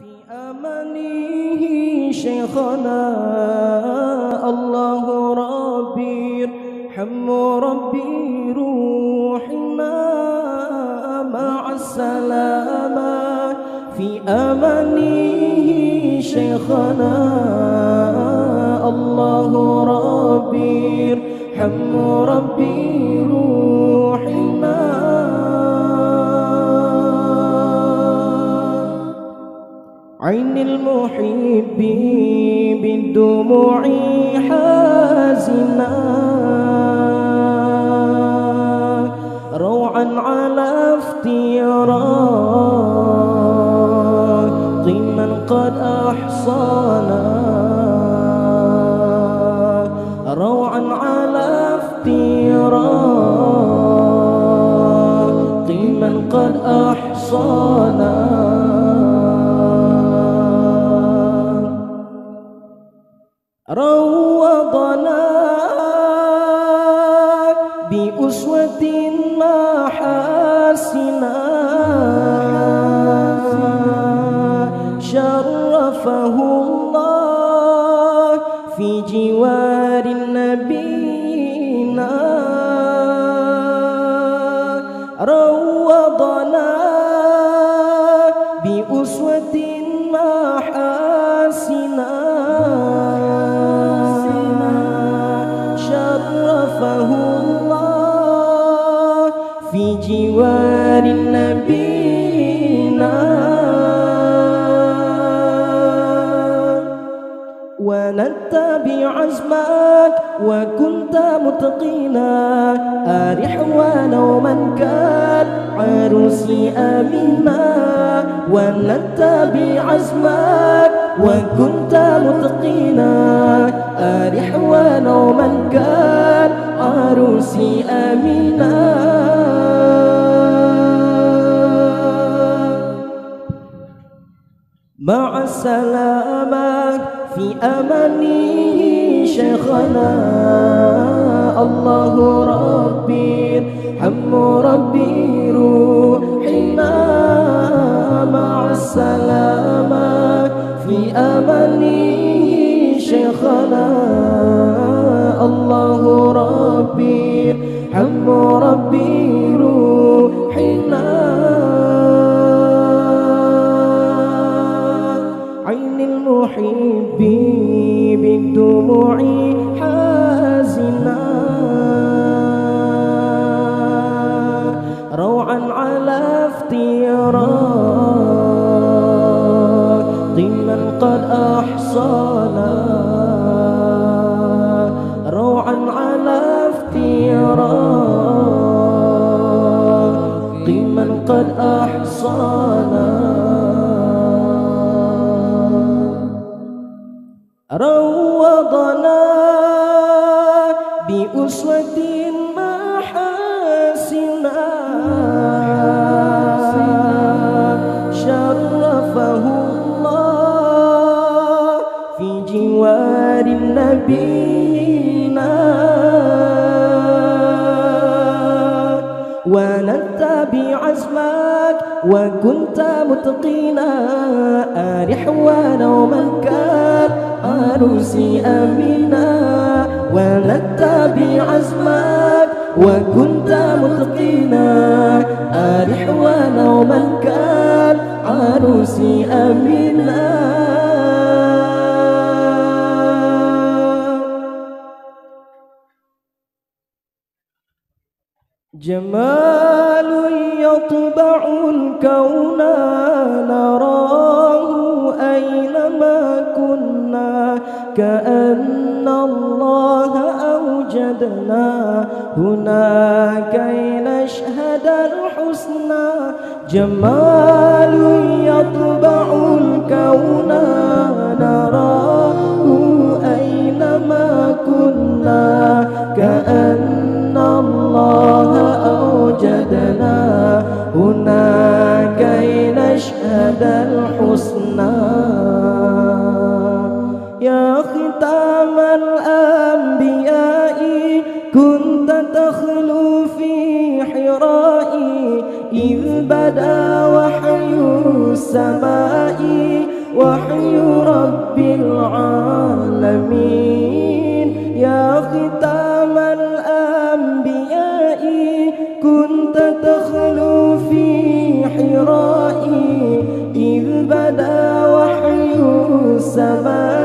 في أمانه شيخنا الله ربي ارحم ربي روحنا مع السلامة في أمانه شيخنا الله ربي ارحم ربي روحنا عين المحب بالدموع حازنا روعا على افتراق من قد أحصانا روعا على افتراق من قد أحصانا روضنا بأسوة محاسنا شرفه الله في جوار نبينا روضنا بأسوة محاسنا شرفه الله في جوار نبينا ونتبع عزمك وكنت متقينا أرح ولو من كان عروسي أمينا ونتبع عزمك وكنت متقينا أرح ولو من كان عروسي أمينا مع السلامة في أمانه شيخنا الله ربي ارحم ربي روحنا مع السلامة في أمانه شيخنا الله ربي ارحم ربي روحنا عين المحب بالدموع حازنا روعا على افتراق من قد أحصانا روعا على افتراق من قد أحصانا روضنا بأسوة محاسنا شرفه الله في جوار نبينا ونتبع عزمك وكنت متقينا أرح ولو من كان عروسي أمينا ونتبع عزمك وكنت متقينا أرح ولو من كان عروسي أمينا جمال يطبع الكون نراه أينما كنا كأن الله أوجدنا هنا كي نشهد الحسنى جمال يطبع الكون نراه أينما كنا كأن الله أوجدنا هنا كي نشهد الحسنى يا ختام الأنبياء كنت تخلو في حرائي إذ بدا وحي السماء وحي رب العالمين يا ختام الأنبياء كنت تخلو في حرائي إذ بدا وحي السماء